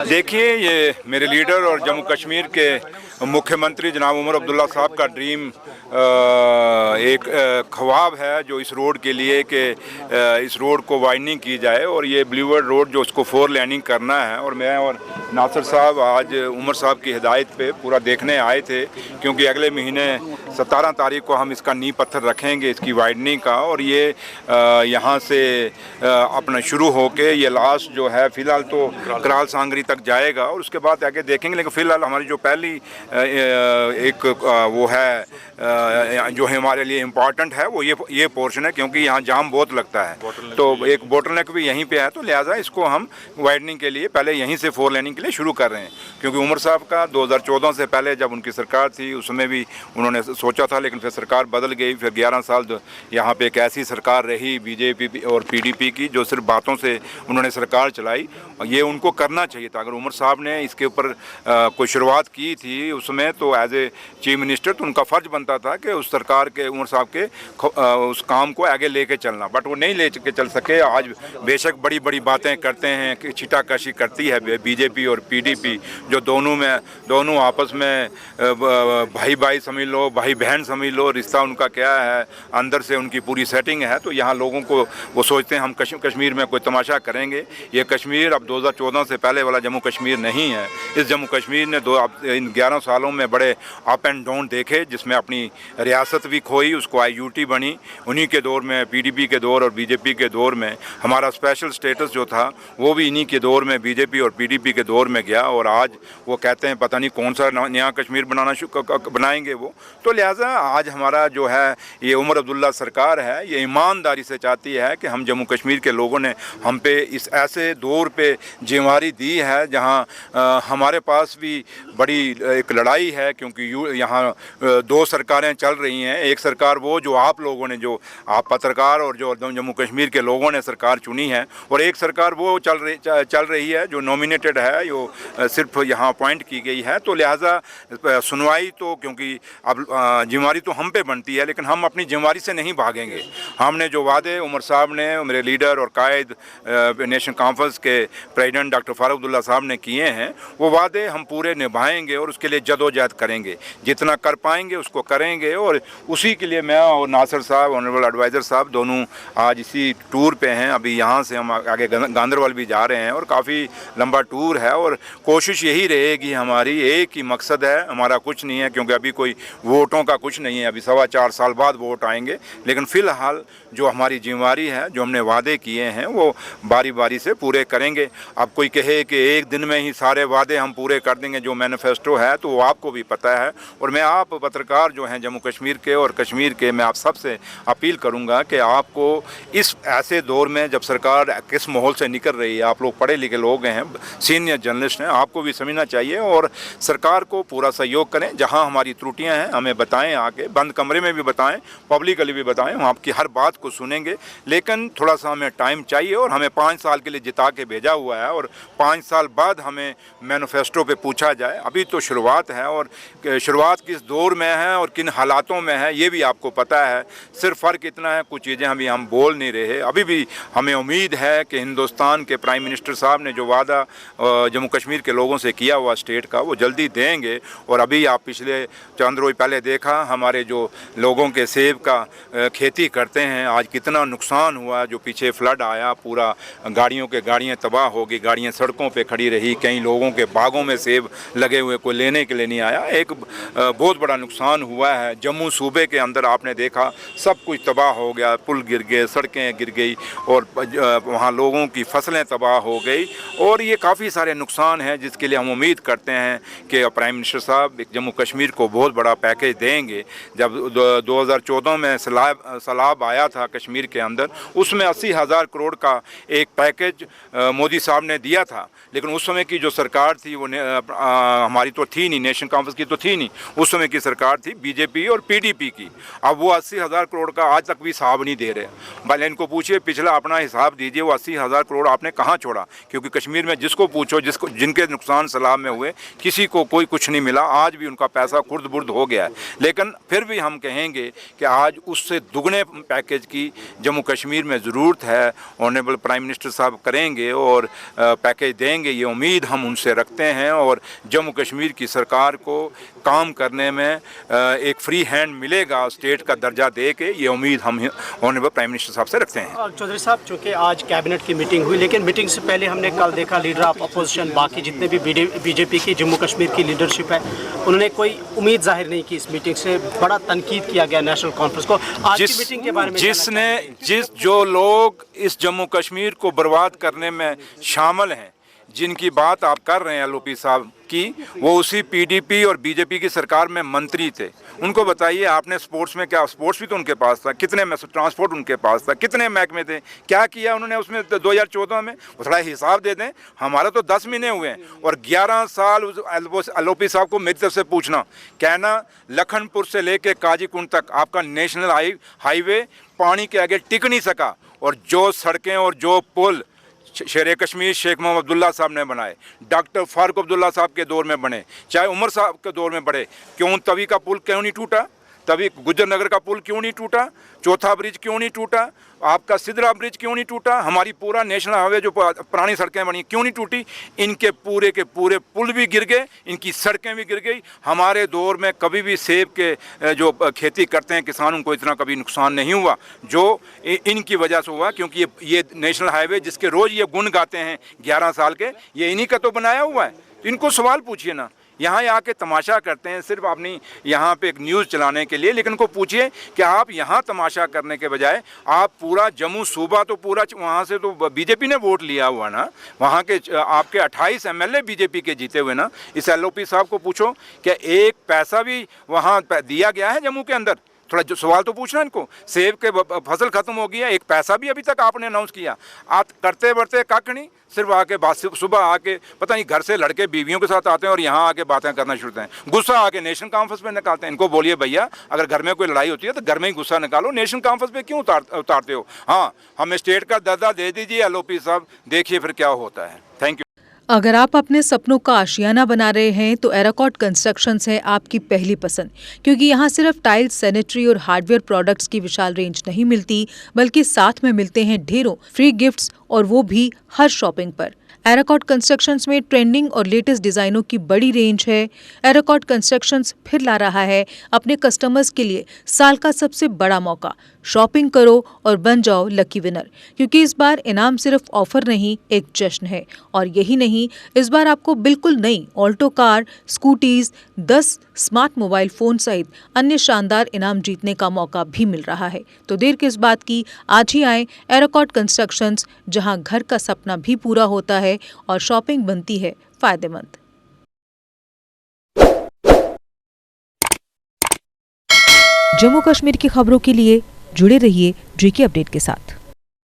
देखिए, ये मेरे लीडर और जम्मू कश्मीर के मुख्यमंत्री जनाब उमर अब्दुल्ला साहब का ड्रीम एक ख्वाब है जो इस रोड के लिए कि इस रोड को वाइडनिंग की जाए और ये ब्लूवर्ड रोड जो उसको 4 लेनिंग करना है। और मैं और नासिर साहब आज उमर साहब की हिदायत पे पूरा देखने आए थे, क्योंकि अगले महीने 17 तारीख को हम इसका नींव पत्थर रखेंगे इसकी वाइडनिंग का। और ये यहाँ से अपना शुरू होके ये लास्ट जो है फ़िलहाल तो कराल सांगरी तक जाएगा और उसके बाद आगे देखेंगे। लेकिन फ़िलहाल हमारी जो पहली एक वो है जो हमारे लिए इम्पॉर्टेंट है वो ये पोर्शन है, क्योंकि यहाँ जाम बहुत लगता है। तो एक बोटलनेक भी यहीं पे है, तो लिहाजा इसको हम वाइडनिंग के लिए पहले यहीं से 4 लेनिंग के लिए शुरू कर रहे हैं। क्योंकि उमर साहब का 2014 से पहले जब उनकी सरकार थी उसमें भी उन्होंने सोचा था, लेकिन फिर सरकार बदल गई। फिर 11 साल यहाँ पे एक ऐसी सरकार रही बीजेपी और पीडीपी की जो सिर्फ बातों से उन्होंने सरकार चलाई। ये उनको करना चाहिए था। अगर उमर साहब ने इसके ऊपर कोई शुरुआत की थी उसमें, तो एज ए चीफ मिनिस्टर तो उनका फ़र्ज बनता था कि उस सरकार के उमर साहब के उस काम को आगे लेके चलना, बट वो नहीं लेके चल सके। आज बेशक बड़ी बड़ी बातें करते हैं कि छिटाकशी करती है बीजेपी और पीडीपी, जो दोनों आपस में भाई भाई समझ लो, भाई बहन समझ लो, रिश्ता उनका क्या है, अंदर से उनकी पूरी सेटिंग है। तो यहाँ लोगों को वो सोचते हैं हम कश्मीर में कोई तमाशा करेंगे। ये कश्मीर अब 2014 से पहले वाला जम्मू कश्मीर नहीं है। इस जम्मू कश्मीर ने इन 11 सालों में बड़े अप एंड डाउन देखे, जिसमें अपनी रियासत भी खोई, उसको आईयूटी बनी उन्हीं के दौर में, पीडीपी के दौर और बीजेपी के दौर में। हमारा स्पेशल स्टेटस जो था वो भी इन्हीं के दौर में, बीजेपी और पीडीपी के दौर में गया। और आज वो कहते हैं पता नहीं कौन सा नया कश्मीर बनाएंगे वो। तो लिहाजा आज हमारा जो है ये उमर अब्दुल्ला सरकार है, ये ईमानदारी से चाहती है कि हम जम्मू कश्मीर के लोगों ने हम पे इस ऐसे दौर पे जिम्मेवारी दी है जहाँ हमारे पास भी बड़ी एक लड़ाई है। क्योंकि यहाँ 2 सरकारें चल रही हैं। एक सरकार वो जो आप लोगों ने, जो आप पत्रकार और जो जम्मू कश्मीर के लोगों ने सरकार चुनी है, और एक सरकार वो चल रही है जो नॉमिनेटेड है, जो सिर्फ यहाँ अपॉइंट की गई है। तो लिहाजा सुनवाई तो, क्योंकि अब जिम्मेवारी तो हम पे बनती है, लेकिन हम अपनी जिम्मेवारी से नहीं भागेंगे। हमने जो वादे उमर साहब ने, मेरे लीडर और कायद नेशनल कॉन्फ्रेंस के प्रेसिडेंट डॉक्टर फारूक अब्दुल्ला साहब ने किए हैं, वो वादे हम पूरे निभाएंगे और उसके लिए जदोजहद करेंगे। जितना कर पाएंगे उसको करेंगे। और उसी के लिए मैं और नासिर साहब, ऑनरेबल एडवाइज़र साहब, दोनों आज इसी टूर पे हैं। अभी यहाँ से हम आगे गांदरबल भी जा रहे हैं और काफ़ी लंबा टूर है। और कोशिश यही रहेगी हमारी, एक ही मकसद है हमारा, कुछ नहीं है, क्योंकि अभी कोई वोटों का कुछ नहीं है। अभी 4.25 साल बाद वोट आएंगे। लेकिन फ़िलहाल जो हमारी जिम्मेवारी है, जो हमने वादे किए हैं, वो बारी बारी से पूरे करेंगे। अब कोई कहे कि एक दिन में ही सारे वादे हम पूरे कर देंगे जो मैनिफेस्टो है, तो वो आपको भी पता है। और मैं आप पत्रकार जो हैं जम्मू कश्मीर के और कश्मीर के, मैं आप सबसे अपील करूंगा कि आपको इस ऐसे दौर में जब सरकार किस माहौल से निकल रही है, आप लोग पढ़े लिखे लोग हैं, सीनियर जर्नलिस्ट हैं, आपको भी समझना चाहिए और सरकार को पूरा सहयोग करें। जहाँ हमारी त्रुटियाँ हैं हमें बताएँ, आके बंद कमरे में भी बताएँ, पब्लिकली भी बताएँ, हम आपकी हर बात को सुनेंगे। लेकिन थोड़ा सा हमें टाइम चाहिए और हमें 5 साल के लिए जिता के भेजा हुआ है और 5 साल बाद हमें मैनिफेस्टो पे पूछा जाए। अभी तो शुरुआत है और शुरुआत किस दौर में है और किन हालातों में है ये भी आपको पता है। सिर्फ फ़र्क इतना है कुछ चीज़ें अभी हम बोल नहीं रहे। अभी भी हमें उम्मीद है कि हिंदुस्तान के प्राइम मिनिस्टर साहब ने जो वादा जम्मू कश्मीर के लोगों से किया हुआ स्टेट का, वो जल्दी देंगे। और अभी आप पिछले चंद रोज पहले देखा हमारे जो लोगों के सेब का खेती करते हैं, आज कितना नुकसान हुआ। जो पीछे फ्लड आया, पूरा गाड़ियाँ तबाह हो गई, गाड़ियाँ सड़कों पे खड़ी रही, कई लोगों के बागों में सेब लगे हुए, कोई लेने के लिए नहीं आया। एक बहुत बड़ा नुकसान हुआ है। जम्मू सूबे के अंदर आपने देखा सब कुछ तबाह हो गया, पुल गिर गए, सड़कें गिर गई और वहाँ लोगों की फसलें तबाह हो गई। और ये काफ़ी सारे नुकसान हैं जिसके लिए हम उम्मीद करते हैं कि प्राइम मिनिस्टर साहब जम्मू कश्मीर को बहुत बड़ा पैकेज देंगे। जब 2014 में सैलाब आया था कश्मीर के अंदर, उसमें 80,000 करोड़ का एक पैकेज मोदी साहब ने दिया था। लेकिन उस समय की जो सरकार थी वो हमारी तो थी नहीं, नेशनल कॉन्फ्रेंस की तो थी नहीं, उस समय की सरकार थी बीजेपी और पीडीपी की। अब वो 80,000 करोड़ का आज तक भी हिसाब नहीं दे रहे। भले इनको पूछिए पिछला अपना हिसाब दीजिए, वो 80,000 करोड़ आपने कहाँ छोड़ा। क्योंकि कश्मीर में जिसको पूछो, जिनके नुकसान सैलाब में हुए, किसी को कोई कुछ नहीं मिला। आज भी उनका पैसा खुर्द बुर्द हो गया है। लेकिन फिर भी हम कहेंगे कि आज उससे दुगने पैकेज की जम्मू कश्मीर में ज़रूरत है। ऑनरेबल प्राइम मिनिस्टर साहब करेंगे और पैकेज देंगे करेंगे, ये उम्मीद हम उनसे रखते हैं। और जम्मू कश्मीर की सरकार को काम करने में एक फ्री हैंड मिलेगा स्टेट का दर्जा दे के, ये उम्मीद हम ऑनरेबल प्राइम मिनिस्टर साहब से रखते हैं। चौधरी साहब, चूँकि आज कैबिनेट की मीटिंग हुई, लेकिन मीटिंग से पहले हमने कल देखा लीडर ऑफ अपोजिशन, बाकी जितने भी बीजेपी की जम्मू कश्मीर की लीडरशिप है, उन्होंने कोई उम्मीद जाहिर नहीं की इस मीटिंग से। बड़ा तनकीद किया गया नेशनल कॉन्फ्रेंस को। आज की मीटिंग के बारे में जो लोग इस जम्मू कश्मीर को बर्बाद करने में शामिल हैं, जिनकी बात आप कर रहे हैं एलओपी साहब की, वो उसी पीडीपी और बीजेपी की सरकार में मंत्री थे। उनको बताइए आपने स्पोर्ट्स में क्या, स्पोर्ट्स भी तो उनके पास था, कितने में ट्रांसपोर्ट उनके पास था, कितने महकमे थे, क्या किया उन्होंने उसमें 2014 में, वो थोड़ा हिसाब दे दें। हमारा तो 10 महीने हुए हैं और 11 साल एलओपी साहब को मेरी तरफ से पूछना, कहना लखनपुर से लेके काजीकुंड तक आपका नेशनल हाईवे पानी के आगे टिक नहीं सका, और जो सड़कें और जो पुल शेर कश्मीर शेख मोहम्मद अब्दुल्ला साहब ने बनाए, डॉक्टर फारूक अब्दुल्ला साहब के दौर में बने, चाहे उमर साहब के दौर में बड़े, क्यों तवी का पुल क्यों नहीं टूटा, तभी गुजर नगर का पुल क्यों नहीं टूटा, चौथा ब्रिज क्यों नहीं टूटा, आपका सिदरा ब्रिज क्यों नहीं टूटा, हमारी पूरा नेशनल हाईवे जो पुरानी सड़कें बनी क्यों नहीं टूटी, इनके पूरे के पूरे पुल भी गिर गए, इनकी सड़कें भी गिर गई। हमारे दौर में कभी भी सेब के जो खेती करते हैं किसान, उनको इतना कभी नुकसान नहीं हुआ जो इनकी वजह से हुआ, क्योंकि ये नेशनल हाईवे जिसके रोज़ ये गुण गाते हैं 11 साल के, ये इन्हीं का तो बनाया हुआ है। तो इनको सवाल पूछिए ना, यहाँ आके तमाशा करते हैं सिर्फ अपनी यहाँ पे एक न्यूज़ चलाने के लिए, लेकिन को पूछिए कि आप यहाँ तमाशा करने के बजाय आप पूरा जम्मू सूबा तो पूरा, वहाँ से तो बीजेपी ने वोट लिया हुआ ना, वहाँ के आपके 28 एमएलए बीजेपी के जीते हुए ना। इस एलओपी साहब को पूछो क्या एक पैसा भी वहाँ दिया गया है जम्मू के अंदर, थोड़ा जो सवाल तो पूछना इनको। सेब के फसल खत्म हो गई है, एक पैसा भी अभी तक आपने अनाउंस किया, आप करते बढ़ते कख नहीं, सिर्फ आके सुबह आके पता नहीं घर से लड़के बीवियों के साथ आते हैं और यहाँ आके बातें करना शुरू करते हैं, गुस्सा आके नेशनल कॉन्फ्रेंस में निकालते हैं। इनको बोलिए भैया अगर घर में कोई लड़ाई होती है तो घर में ही गुस्सा निकालो, नेशनल कॉन्फ्रेंस पे क्यों उतारते हो। हाँ, हमें स्टेट का दर्जा दे दीजिए एलओपी साहब, देखिए फिर क्या होता है। Thank you. अगर आप अपने सपनों का आशियाना बना रहे हैं तो एराकॉट कंस्ट्रक्शंस है आपकी पहली पसंद, क्योंकि यहाँ सिर्फ टाइल्स, सैनिटरी और हार्डवेयर प्रोडक्ट्स की विशाल रेंज नहीं मिलती, बल्कि साथ में मिलते हैं ढेरों फ्री गिफ्ट्स, और वो भी हर शॉपिंग पर। एराकॉट कंस्ट्रक्शंस में ट्रेंडिंग और लेटेस्ट डिजाइनों की बड़ी रेंज है। एराकॉट कंस्ट्रक्शंस फिर ला रहा है अपने कस्टमर्स के लिए साल का सबसे बड़ा मौका। शॉपिंग करो और बन जाओ लकी विनर, क्योंकि इस बार इनाम सिर्फ ऑफर नहीं, एक जश्न है। और यही नहीं, इस बार आपको बिल्कुल नई Alto car, scooties, 10 smart mobile phone सहित अन्य शानदार इनाम जीतने का मौका भी मिल रहा है। तो देर किस बात की, आज ही आए एराकॉट कंस्ट्रक्शंस, जहां घर का सपना भी पूरा होता है और शॉपिंग बनती है फायदेमंद। जम्मू कश्मीर की खबरों के लिए जुड़े रहिए JK अपडेट के साथ।